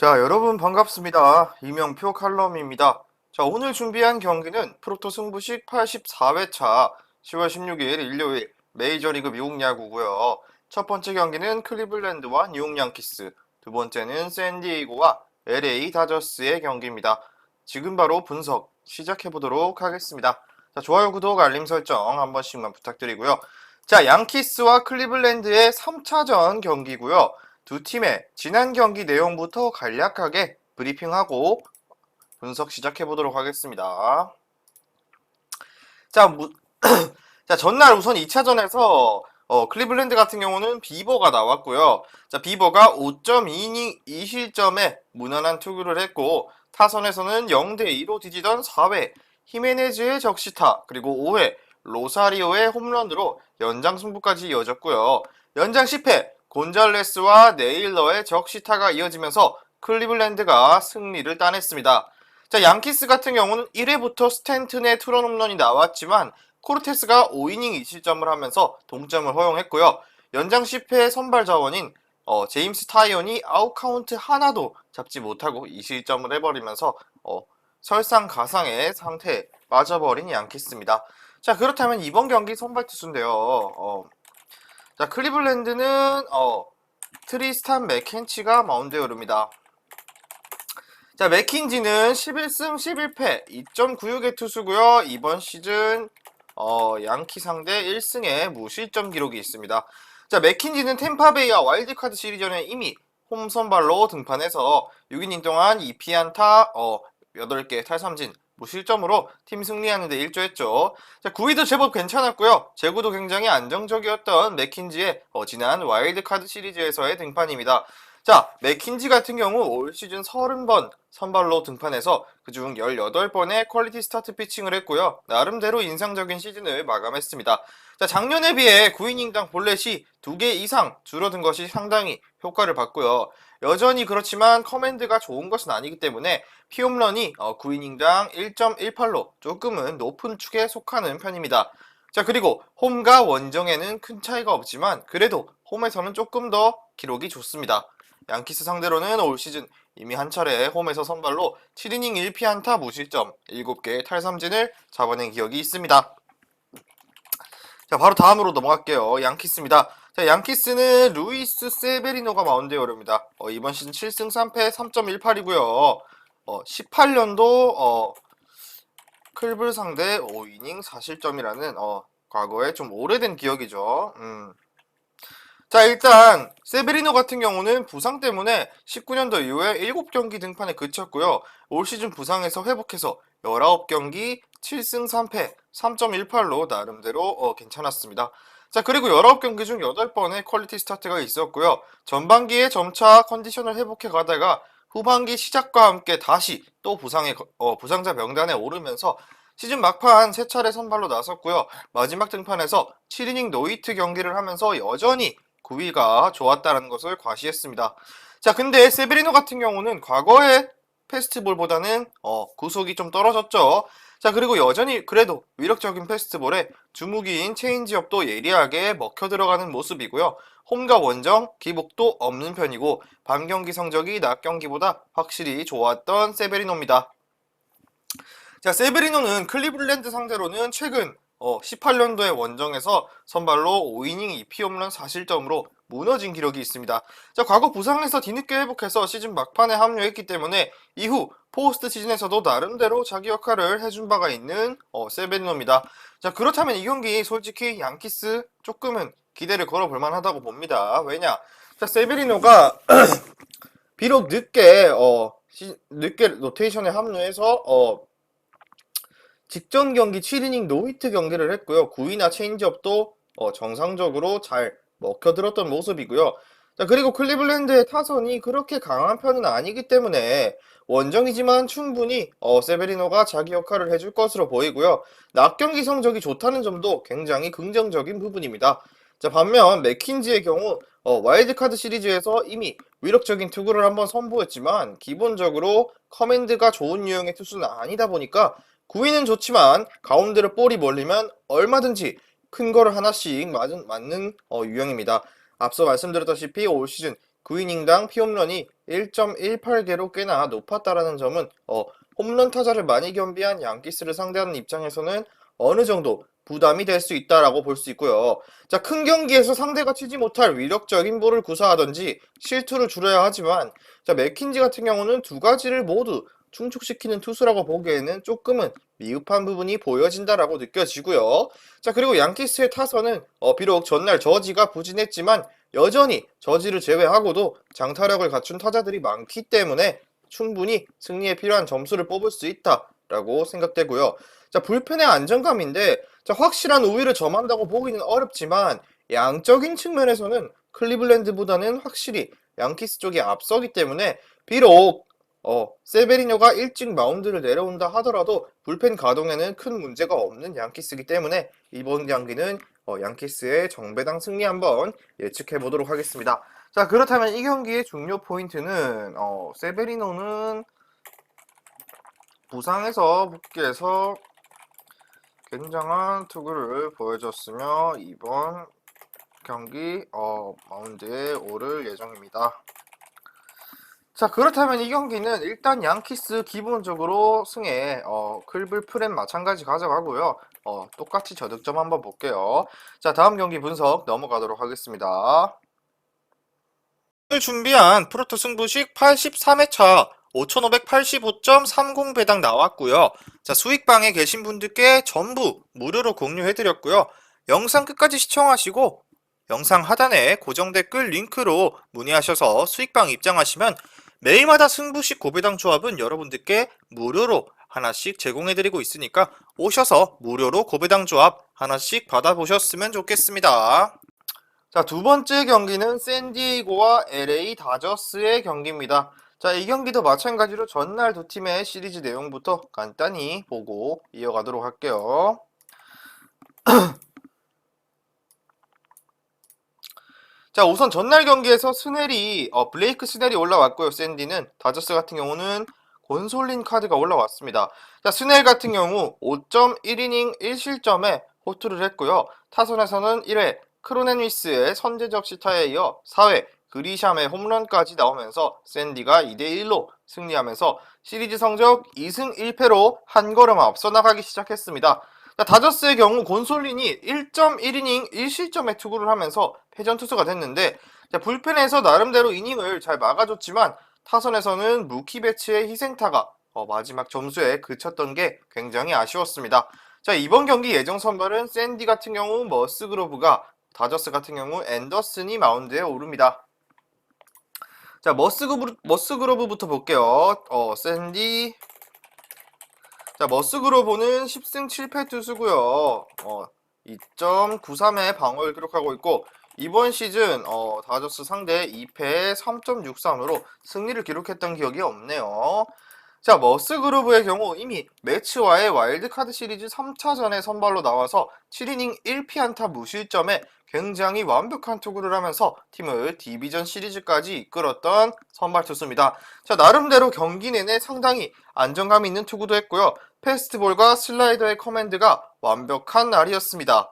자, 여러분 반갑습니다. 이명표 칼럼입니다. 자, 오늘 준비한 경기는 프로토 승부식 84회차 10월 16일 일요일 메이저리그 미국 야구고요. 첫 번째 경기는 클리블랜드와 뉴욕 양키스, 두 번째는 샌디에이고와 LA 다저스의 경기입니다. 지금 바로 분석 시작해 보도록 하겠습니다. 자, 좋아요, 구독, 알림 설정 한 번씩만 부탁드리고요. 자, 양키스와 클리블랜드의 3차전 경기고요. 두 팀의 지난 경기 내용부터 간략하게 브리핑하고 분석 시작해 보도록 하겠습니다. 자, 자, 전날 우선 2차전에서 클리블랜드 같은 경우는 비버가 나왔고요. 자, 비버가 5.2이닝 2실점에 무난한 투구를 했고, 타선에서는 0대2로 뒤지던 4회 히메네즈의 적시타, 그리고 5회 로사리오의 홈런으로 연장 승부까지 이어졌고요. 연장 10회 곤잘레스와 네일러의 적시타가 이어지면서 클리블랜드가 승리를 따냈습니다. 자, 양키스 같은 경우는 1회부터 스탠튼의 투런 홈런이 나왔지만 코르테스가 5이닝 2실점을 하면서 동점을 허용했고요. 연장 10회 선발 자원인 제임스 타이언이 아웃카운트 하나도 잡지 못하고 2실점을 해버리면서 설상가상의 상태에 빠져버린 양키스입니다. 자, 그렇다면 이번 경기 선발 투수인데요. 자, 클리블랜드는 트리스탄 맥켄치가 마운드에 오릅니다. 자, 맥킨지는 11승 11패 2.96의 투수고요. 이번 시즌 양키 상대 1승의 무실점 기록이 있습니다. 자, 맥킨지는 템파베이와 와일드카드 시리즈전에 이미 홈선발로 등판해서 6이닝 동안 2피안타 8개 탈삼진 무실점으로 팀 승리하는 데 일조했죠. 자, 구위도 제법 괜찮았고요. 제구도 굉장히 안정적이었던 맥킨지의 지난 와일드카드 시리즈에서의 등판입니다. 자, 맥킨지 같은 경우 올 시즌 30번 선발로 등판해서 그중 18번의 퀄리티 스타트 피칭을 했고요. 나름대로 인상적인 시즌을 마감했습니다. 자, 작년에 비해 9이닝당 볼넷이 2개 이상 줄어든 것이 상당히 효과를 봤고요. 여전히 그렇지만 커맨드가 좋은 것은 아니기 때문에 피홈런이 9이닝당 1.18로 조금은 높은 축에 속하는 편입니다. 자, 그리고 홈과 원정에는 큰 차이가 없지만 그래도 홈에서는 조금 더 기록이 좋습니다. 양키스 상대로는 올 시즌 이미 한 차례 홈에서 선발로 7이닝 1피안타 무실점 7개의 탈삼진을 잡아낸 기억이 있습니다. 자, 바로 다음으로 넘어갈게요. 양키스입니다. 자, 양키스는 루이스 세베리노가 마운드에 오릅니다. 이번 시즌 7승 3패 3.18이고요. 18년도 클블 상대 5이닝 4실점이라는 과거에 좀 오래된 기억이죠. 자, 일단 세베리노 같은 경우는 부상 때문에 19년도 이후에 7경기 등판에 그쳤고요. 올 시즌 부상에서 회복해서 19경기 7승 3패 3.18로 나름대로 괜찮았습니다. 자, 그리고 19경기 중 8번의 퀄리티 스타트가 있었고요. 전반기에 점차 컨디션을 회복해 가다가 후반기 시작과 함께 다시 또 부상자 명단에 오르면서 시즌 막판 3차례 선발로 나섰고요. 마지막 등판에서 7이닝 노히트 경기를 하면서 여전히 구위가 좋았다는 것을 과시했습니다. 자, 근데 세베리노 같은 경우는 과거의 페스트볼보다는 구속이 좀 떨어졌죠. 자, 그리고 여전히 그래도 위력적인 페스트볼에 주무기인 체인지업도 예리하게 먹혀 들어가는 모습이고요. 홈과 원정 기복도 없는 편이고 밤경기 성적이 낮 경기보다 확실히 좋았던 세베리노입니다. 자, 세베리노는 클리블랜드 상대로는 최근 18년도에 원정에서 선발로 5이닝 2피 홈런 4실점으로 무너진 기록이 있습니다. 자, 과거 부상에서 뒤늦게 회복해서 시즌 막판에 합류했기 때문에 이후 포스트 시즌에서도 나름대로 자기 역할을 해준 바가 있는 세베리노입니다. 자, 그렇다면 이 경기 솔직히 양키스 조금은 기대를 걸어볼 만하다고 봅니다. 왜냐? 자, 세베리노가 비록 늦게 로테이션에 합류해서 직전 경기 7이닝 노히트 경기를 했고요. 9위나 체인지업도 정상적으로 잘 먹혀들었던 모습이고요. 자, 그리고 클리블랜드의 타선이 그렇게 강한 편은 아니기 때문에 원정이지만 충분히 세베리노가 자기 역할을 해줄 것으로 보이고요. 낮 경기 성적이 좋다는 점도 굉장히 긍정적인 부분입니다. 자, 반면 맥킨지의 경우 와일드카드 시리즈에서 이미 위력적인 투구를 한번 선보였지만 기본적으로 커맨드가 좋은 유형의 투수는 아니다 보니까 구위는 좋지만 가운데로 볼이 몰리면 얼마든지 큰 거를 하나씩 맞는 유형입니다. 앞서 말씀드렸다시피 올 시즌 9이닝당 피홈런이 1.18개로 꽤나 높았다라는 점은 홈런 타자를 많이 겸비한 양키스를 상대하는 입장에서는 어느 정도 부담이 될 수 있다라고 볼 수 있고요. 자, 큰 경기에서 상대가 치지 못할 위력적인 볼을 구사하든지 실투를 줄여야 하지만, 자, 맥킨지 같은 경우는 두 가지를 모두 충족시키는 투수라고 보기에는 조금은 미흡한 부분이 보여진다라고 느껴지고요. 자, 그리고 양키스의 타선은 비록 전날 저지가 부진했지만 여전히 저지를 제외하고도 장타력을 갖춘 타자들이 많기 때문에 충분히 승리에 필요한 점수를 뽑을 수 있다라고 생각되고요. 자, 불펜의 안정감인데, 자, 확실한 우위를 점한다고 보기는 어렵지만 양적인 측면에서는 클리블랜드보다는 확실히 양키스 쪽이 앞서기 때문에, 비록 세베리뇨가 일찍 마운드를 내려온다 하더라도 불펜 가동에는 큰 문제가 없는 양키스이기 때문에 이번 경기는 양키스의 정배당 승리 한번 예측해 보도록 하겠습니다. 자, 그렇다면 이 경기의 중요 포인트는 세베리노는 부상에서 복귀해서 굉장한 투구를 보여줬으며 이번 경기 마운드에 오를 예정입니다. 자, 그렇다면 이 경기는 일단 양키스 기본적으로 승에 클블 프렘 마찬가지 가져가고요. 똑같이 저득점 한번 볼게요. 자, 다음 경기 분석 넘어가도록 하겠습니다. 오늘 준비한 프로토 승부식 83회차 5585.30 배당 나왔고요. 자, 수익방에 계신 분들께 전부 무료로 공유해드렸고요. 영상 끝까지 시청하시고 영상 하단에 고정 댓글 링크로 문의하셔서 수익방 입장하시면 매일마다 승부식 고배당 조합은 여러분들께 무료로 하나씩 제공해드리고 있으니까 오셔서 무료로 고배당 조합 하나씩 받아보셨으면 좋겠습니다. 자, 두 번째 경기는 샌디에이고와 LA 다저스의 경기입니다. 자, 이 경기도 마찬가지로 전날 두 팀의 시리즈 내용부터 간단히 보고 이어가도록 할게요. 자, 우선 전날 경기에서 블레이크 스넬이 올라왔고요. 샌디는 다저스 같은 경우는 곤솔린 카드가 올라왔습니다. 자, 스넬 같은 경우 5.1이닝 1실점에 호투를 했고요. 타선에서는 1회 크로넨위스의 선제적 시타에 이어 4회 그리샴의 홈런까지 나오면서 샌디가 2대1로 승리하면서 시리즈 성적 2승 1패로 한 걸음 앞서 나가기 시작했습니다. 자, 다저스의 경우 곤솔린이 1.1이닝 1실점에 투구를 하면서 패전 투수가 됐는데, 자, 불펜에서 나름대로 이닝을 잘 막아줬지만 타선에서는 무키 배츠의 희생타가 마지막 점수에 그쳤던 게 굉장히 아쉬웠습니다. 자, 이번 경기 예정 선발은 샌디 같은 경우 머스그로브가, 다저스 같은 경우 앤더슨이 마운드에 오릅니다. 자, 머스그로브부터 볼게요. 샌디. 자, 머스그로브는 10승 7패 투수고요. 2.93의 방어를 기록하고 있고, 이번 시즌 다저스 상대 2패에 3.63으로 승리를 기록했던 기억이 없네요. 자, 머스그로브의 경우 이미 매츠와의 와일드카드 시리즈 3차전에 선발로 나와서 7이닝 1피안타 무실점에 굉장히 완벽한 투구를 하면서 팀을 디비전 시리즈까지 이끌었던 선발 투수입니다. 자, 나름대로 경기 내내 상당히 안정감 있는 투구도 했고요. 패스트볼과 슬라이더의 커맨드가 완벽한 날이었습니다.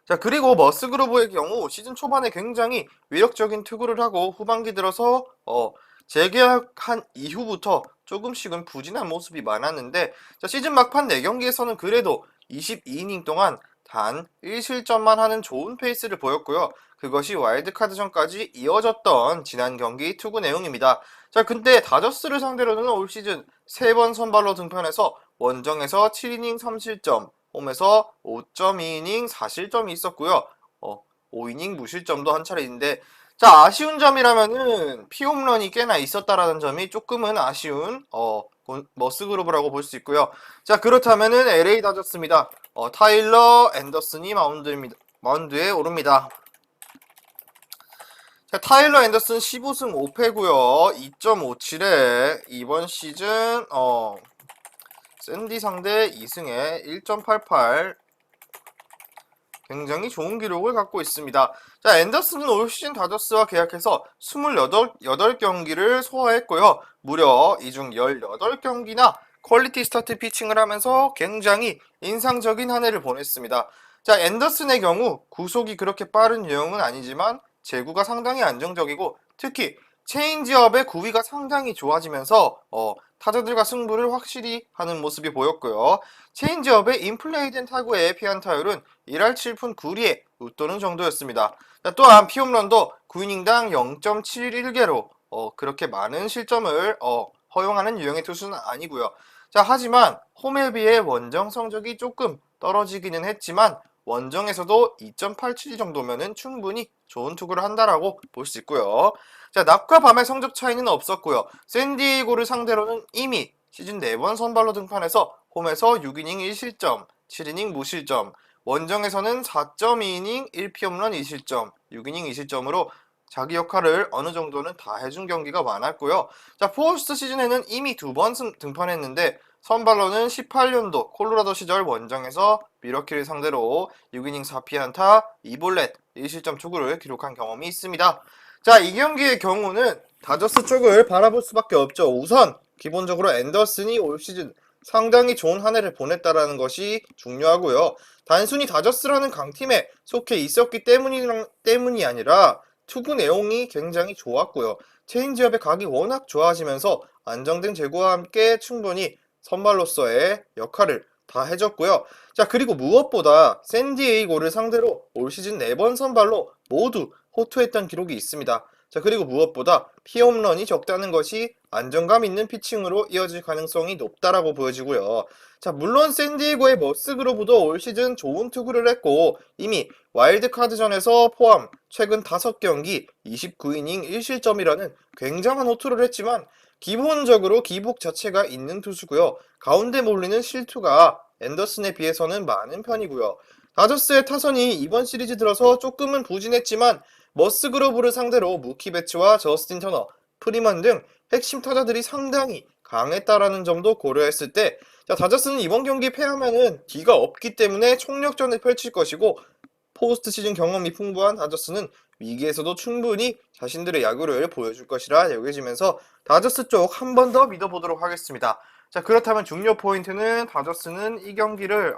자, 그리고 머스그로브의 경우 시즌 초반에 굉장히 위력적인 투구를 하고 후반기 들어서 재계약한 이후부터 조금씩은 부진한 모습이 많았는데, 자, 시즌 막판 4경기에서는 그래도 22이닝 동안 단 1실점만 하는 좋은 페이스를 보였고요. 그것이 와일드카드전까지 이어졌던 지난 경기 투구 내용입니다. 자, 근데 다저스를 상대로는 올 시즌 3번 선발로 등판해서 원정에서 7이닝 3실점, 홈에서 5.2이닝 4실점이 있었고요. 5이닝 무실점도 한 차례 있는데, 자, 아쉬운 점이라면은 피홈런이 꽤나 있었다라는 점이 조금은 아쉬운 머스그로브라고 볼 수 있고요. 자, 그렇다면은 LA 다저스입니다. 타일러 앤더슨이 마운드에 오릅니다. 자, 타일러 앤더슨 15승 5패고요. 2.57에 이번 시즌 샌디 상대 2승에 1.88, 굉장히 좋은 기록을 갖고 있습니다. 자, 앤더슨은 올 시즌 다저스와 계약해서 28경기를 소화했고요. 무려 이 중 18경기나 퀄리티 스타트 피칭을 하면서 굉장히 인상적인 한 해를 보냈습니다. 자, 앤더슨의 경우 구속이 그렇게 빠른 유형은 아니지만 제구가 상당히 안정적이고 특히 체인지업의 구위가 상당히 좋아지면서 타자들과 승부를 확실히 하는 모습이 보였고요. 체인지업의 인플레이된 타구의 피안 타율은 1할 7푼 9리에 웃도는 정도였습니다. 자, 또한 피홈런도 9이닝당 0.71개로 그렇게 많은 실점을 허용하는 유형의 투수는 아니고요. 자, 하지만 홈에 비해 원정 성적이 조금 떨어지기는 했지만 원정에서도 2.87 정도면은 충분히 좋은 투구를 한다라고 볼 수 있고요. 자, 낮과 밤의 성적 차이는 없었고요. 샌디에이고를 상대로는 이미 시즌 4번 선발로 등판해서 홈에서 6이닝 1실점, 7이닝 무실점, 원정에서는 4.2이닝 1피홈런 2실점, 6이닝 2실점으로 자기 역할을 어느 정도는 다 해준 경기가 많았고요. 자, 포스트 시즌에는 이미 2번 등판했는데 선발로는 18년도 콜로라도 시절 원정에서 미러키를 상대로 6이닝 4피안타 2볼넷 1실점 투구를 기록한 경험이 있습니다. 자, 이 경기의 경우는 다저스 쪽을 바라볼 수밖에 없죠. 우선 기본적으로 앤더슨이 올 시즌 상당히 좋은 한 해를 보냈다라는 것이 중요하고요. 단순히 다저스라는 강팀에 속해 있었기 때문이 아니라 투구 내용이 굉장히 좋았고요. 체인지업의 각이 워낙 좋아지면서 안정된 제구와 함께 충분히 선발로서의 역할을 다 해줬고요. 자, 그리고 무엇보다 샌디에이고를 상대로 올 시즌 4번 선발로 모두 호투했던 기록이 있습니다. 자, 그리고 무엇보다 피홈런이 적다는 것이 안정감 있는 피칭으로 이어질 가능성이 높다라고 보여지고요. 자, 물론 샌디에이고의 머스그로브도 올 시즌 좋은 투구를 했고 이미 와일드카드전에서 포함 최근 5경기 29이닝 1실점이라는 굉장한 호투를 했지만 기본적으로 기복 자체가 있는 투수고요. 가운데 몰리는 실투가 앤더슨에 비해서는 많은 편이고요. 다저스의 타선이 이번 시리즈 들어서 조금은 부진했지만 머스그로브를 상대로 무키 배츠와 저스틴 터너, 프리먼 등 핵심 타자들이 상당히 강했다라는 점도 고려했을 때 다저스는 이번 경기 패하면은 기가 없기 때문에 총력전을 펼칠 것이고 포스트 시즌 경험이 풍부한 다저스는 위기에서도 충분히 자신들의 야구를 보여줄 것이라 여겨지면서 다저스 쪽 한 번 더 믿어보도록 하겠습니다. 자, 그렇다면 중요 포인트는 다저스는 이 경기를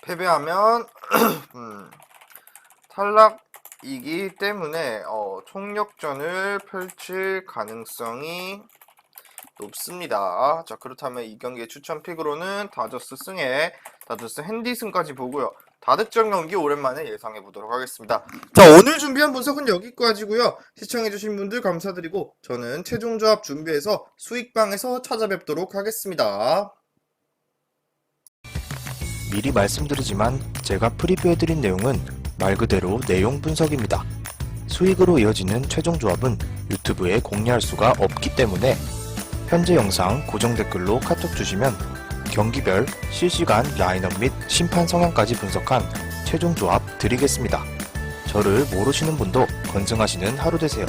패배하면 탈락이기 때문에 총력전을 펼칠 가능성이 높습니다. 자, 그렇다면 이 경기의 추천 픽으로는 다저스 승에 다저스 핸디승까지 보고요. 다득점 경기 오랜만에 예상해 보도록 하겠습니다. 자, 오늘 준비한 분석은 여기까지고요. 시청해주신 분들 감사드리고 저는 최종 조합 준비해서 수익방에서 찾아뵙도록 하겠습니다. 미리 말씀드리지만 제가 프리뷰해드린 내용은 말 그대로 내용 분석입니다. 수익으로 이어지는 최종 조합은 유튜브에 공개할 수가 없기 때문에 현재 영상 고정 댓글로 카톡 주시면 경기별 실시간 라인업 및 심판 성향까지 분석한 최종 조합 드리겠습니다. 저를 모르시는 분도 건승하시는 하루 되세요.